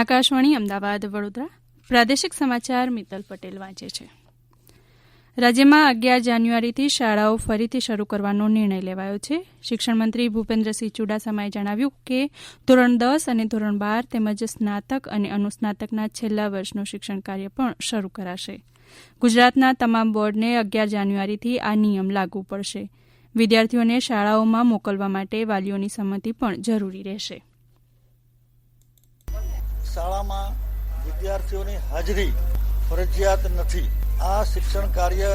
આકાશવાણી અમદાવાદ વડોદરા પ્રાદેશિક સમાચાર મિત્તલ પટેલ વાંચે છે. રાજ્યમાં 11 જાન્યુઆરીથી શાળાઓ ફરીથી શરૂ કરવાનો નિર્ણય લેવાયો છે. શિક્ષણમંત્રી ભૂપેન્દ્રસિંહ ચુડાસમાએ જણાવ્યું કે ધોરણ 10 અને ધોરણ 12 તેમજ સ્નાતક અને અનુસ્નાતકના છેલ્લા વર્ષનું શિક્ષણ કાર્ય પણ શરૂ કરાશે. ગુજરાતના તમામ બોર્ડને 11 જાન્યુઆરીથી આ નિયમ લાગુ પડશે. વિદ્યાર્થીઓને શાળાઓમાં મોકલવા માટે વાલીઓની સંમતિ પણ જરૂરી રહેશે. શાળામાં વિદ્યાર્થીઓની હાજરી ફરજિયાત નથી. આ શિક્ષણ કાર્ય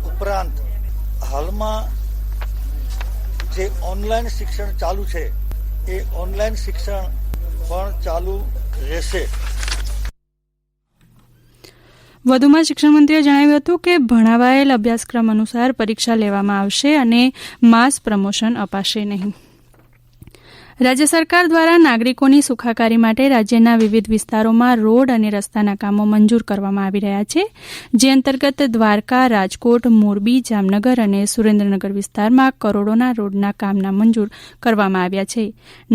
ઉપરાંત હાલમાં જે ઓનલાઈન શિક્ષણ ચાલુ છે એ ઓનલાઈન શિક્ષણ પણ ચાલુ રહેશે. વધુમાં શિક્ષણમંત્રીએ જણાવ્યું હતું કે ભણાવાયેલ અભ્યાસક્રમ અનુસાર પરીક્ષા લેવામાં આવશે અને માસ પ્રમોશન અપાશે નહીં. રાજ્ય સરકાર દ્વારા નાગરિકોની સુખાકારી માટે રાજ્યના વિવિધ વિસ્તારોમાં રોડ અને રસ્તાના કામો મંજૂર કરવામાં આવી રહ્યા છે. જે અંતર્ગત દ્વારકા, રાજકોટ, મોરબી, જામનગર અને સુરેન્દ્રનગર વિસ્તારમાં કરોડોના રોડના કામના મંજૂર કરવામાં આવ્યા છે.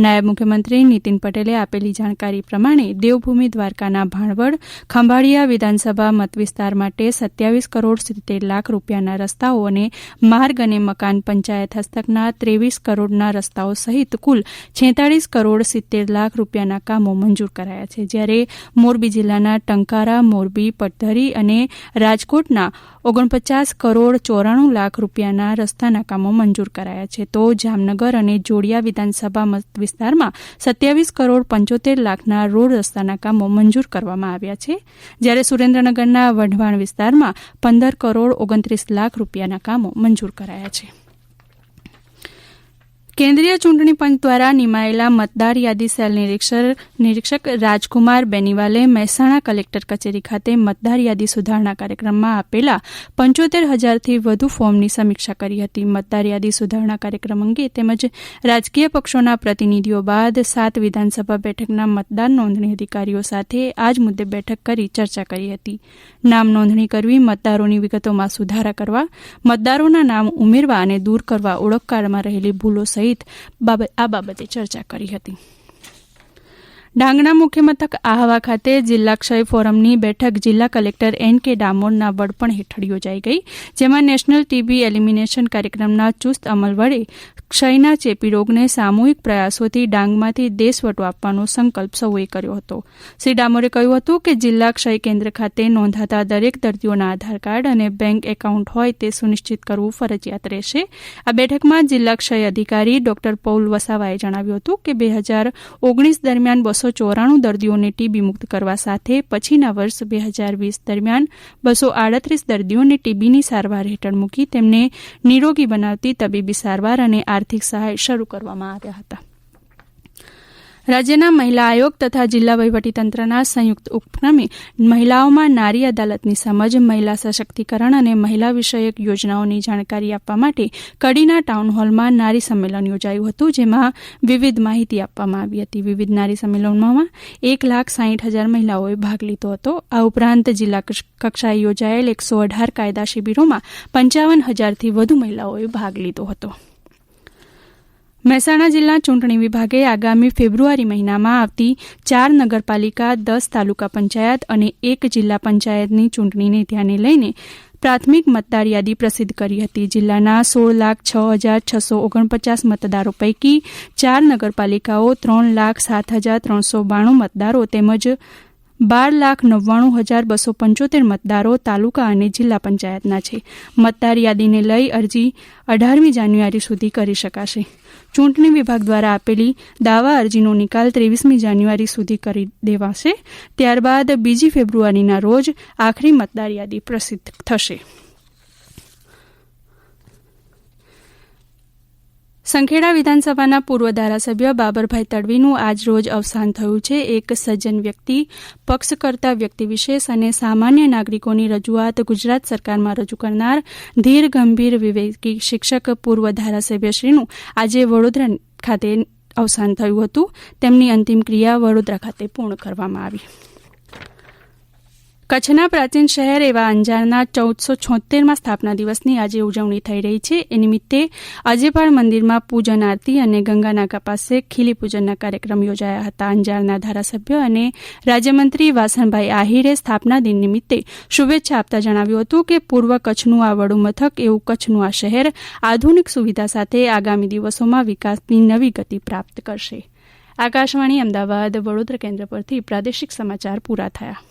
નાયબ મુખ્યમંત્રી નીતિન પટેલે આપેલી જાણકારી પ્રમાણે દેવભૂમિ દ્વારકાના ભાણવડ, ખંભાળિયા વિધાનસભા મતવિસ્તાર માટે 27 કરોડ 70 લાખ રૂપિયાના રસ્તાઓ અને માર્ગ અને મકાન પંચાયત હસ્તકના 23 કરોડના રસ્તાઓ સહિત કુલ 46 કરોડ 70 લાખ રૂપિયાના કામો મંજૂર કરાયા છે. જ્યારે મોરબી જિલ્લાના ટંકારા, મોરબી, પટધરી અને રાજકોટના 49 કરોડ 94 લાખ રૂપિયાના રસ્તાના કામો મંજૂર કરાયા છે. તો જામનગર અને જોડિયા વિધાનસભા મત વિસ્તારમાં 27 કરોડ 75 લાખના રોડ રસ્તાના કામો મંજૂર કરવામાં આવ્યા છે. જ્યારે સુરેન્દ્રનગરના વઢવાણ વિસ્તારમાં 15 કરોડ 29 લાખ રૂપિયાના કામો મંજૂર કરાયા છે. કેન્દ્રીય ચૂંટણી પંચ દ્વારા નિમાયેલા મતદાર યાદી સેલ નિરીક્ષક રાજકુમાર બેનીવાલે મહેસાણા કલેક્ટર કચેરી ખાતે મતદાર યાદી સુધારણા કાર્યક્રમમાં આપેલા 75,000થી વધુ ફોર્મની સમીક્ષા કરી હતી. મતદાર યાદી સુધારણા કાર્યક્રમ અંગે તેમજ રાજકીય પક્ષોના પ્રતિનિધિઓ બાદ 7 વિધાનસભા બેઠકના મતદાર નોંધણી અધિકારીઓ સાથે આ જ મુદ્દે બેઠક કરી ચર્ચા કરી હતી. નામ નોંધણી કરવી, મતદારોની વિગતોમાં સુધારા કરવા, મતદારોના નામ ઉમેરવા અને દૂર કરવા, ઓળખકાર્ડમાં રહેલી ભૂલો સહિત આ બાબતે ચર્ચા કરી હતી. ડાંગના મુખ્ય મથક આહવા ખાતે જિલ્લા ક્ષય ફોરમની બેઠક જિલ્લા કલેક્ટર N.K. ડામોરના વડપણ હેઠળ યોજાઈ ગઈ. જેમાં નેશનલ ટીબી એલિમિનેશન કાર્યક્રમના ચુસ્ત અમલ વડે ક્ષયના ચેપી રોગને સામૂહિક પ્રયાસોથી ડાંગમાંથી દેશવટો આપવાનો સંકલ્પ સૌએ કર્યો હતો. શ્રી ડામોરે કહ્યું હતું કે જિલ્લા ક્ષય કેન્દ્ર ખાતે નોંધાતા દરેક દર્દીઓના આધાર કાર્ડ અને બેંક એકાઉન્ટ હોય તે સુનિશ્ચિત કરવું ફરજિયાત રહેશે. આ બેઠકમાં જિલ્લા ક્ષય અધિકારી ડોક્ટર પૌલ વસાવાએ જણાવ્યું હતું કે 2019 દરમિયાન 294 દર્દીઓને ટીબી મુક્ત કરવા સાથે પછીના વર્ષ 2020 દરમિયાન 238 દર્દીઓને ટીબીની સારવાર હેઠળ મૂકી તેમને નિરોગી બનાવતી તબીબી સારવાર અને આર્થિક સહાય શરૂ કરવામાં આવ્યા હતા. રાજ્યના મહિલા આયોગ તથા જિલ્લા વહીવટીતંત્રના સંયુક્ત ઉપક્રમે મહિલાઓમાં નારી અદાલતની સમજ, મહિલા સશક્તિકરણ અને મહિલા વિષયક યોજનાઓની જાણકારી આપવા માટે કડીના ટાઉન હોલમાં નારી સંમેલન યોજાયું હતું. જેમાં વિવિધ માહિતી આપવામાં આવી હતી. વિવિધ નારી સંમેલનોમાં 1,60,000 મહિલાઓએ ભાગ લીધો હતો. આ ઉપરાંત જિલ્લા કક્ષાએ યોજાયેલ 118 કાયદા શિબિરોમાં 55,000થી વધુ મહિલાઓએ ભાગ લીધો હતો. મહેસાણા જિલ્લા ચૂંટણી વિભાગે આગામી ફેબ્રુઆરી મહિનામાં આવતી 4 નગરપાલિકા, 10 તાલુકા પંચાયત અને 1 જિલ્લા પંચાયતની ચૂંટણીને ધ્યાને લઈને પ્રાથમિક મતદાર યાદી પ્રસિદ્ધ કરી હતી. જિલ્લાના 16,06,649 મતદારો પૈકી 4 નગરપાલિકાઓ, 3,07,392 મતદારો તેમજ 12,99,275 મતદારો તાલુકા અને જિલ્લા પંચાયતના છે. મતદાર યાદીને લઈ અરજી 18મી જાન્યુઆરી સુધી કરી શકાશે. ચૂંટણી વિભાગ દ્વારા આપેલી દાવા અરજીનો નિકાલ 23મી જાન્યુઆરી સુધી કરી દેવાશે. ત્યારબાદ 2 ફેબ્રુઆરીના રોજ આખરી મતદાર યાદી પ્રસિદ્ધ થશે. સંખેડા વિધાનસભાના પૂર્વ ધારાસભ્ય બાબરભાઈ તડવીનું આજ રોજ અવસાન થયું છે. એક સજ્જન વ્યક્તિ, પક્ષકર્તા વ્યક્તિ વિશેષ અને સામાન્ય નાગરિકોની રજૂઆત ગુજરાત સરકારમાં રજૂ કરનાર ધીર, ગંભીર, વિવેકી શિક્ષક પૂર્વ ધારાસભ્યશ્રીનું આજે વડોદરા ખાતે અવસાન થયું હતું. તેમની અંતિમ ક્રિયા વડોદરા ખાતે પૂર્ણ કરવામાં આવી. કચ્છના પ્રાચીન શહેર એવા અંજારના 1476માં સ્થાપના દિવસની આજે ઉજવણી થઈ રહી છે. એ નિમિત્તે અજેપાળ મંદિરમાં પૂજન આરતી અને ગંગાનાકા પાસે ખીલી પૂજનના કાર્યક્રમ યોજાયા હતા. અંજારના ધારાસભ્ય અને રાજ્યમંત્રી વાસણભાઈ આહિરે સ્થાપના દિન નિમિત્તે શુભેચ્છા આપતા જણાવ્યું હતું કે પૂર્વ કચ્છનું આ વડું મથક એવું કચ્છનું આ શહેર આધુનિક સુવિધા સાથે આગામી દિવસોમાં વિકાસની નવી ગતિ પ્રાપ્ત કરશે. આકાશવાણી અમદાવાદ વડોદરા કેન્દ્ર પરથી પ્રાદેશિક સમાચાર પૂરા થયા.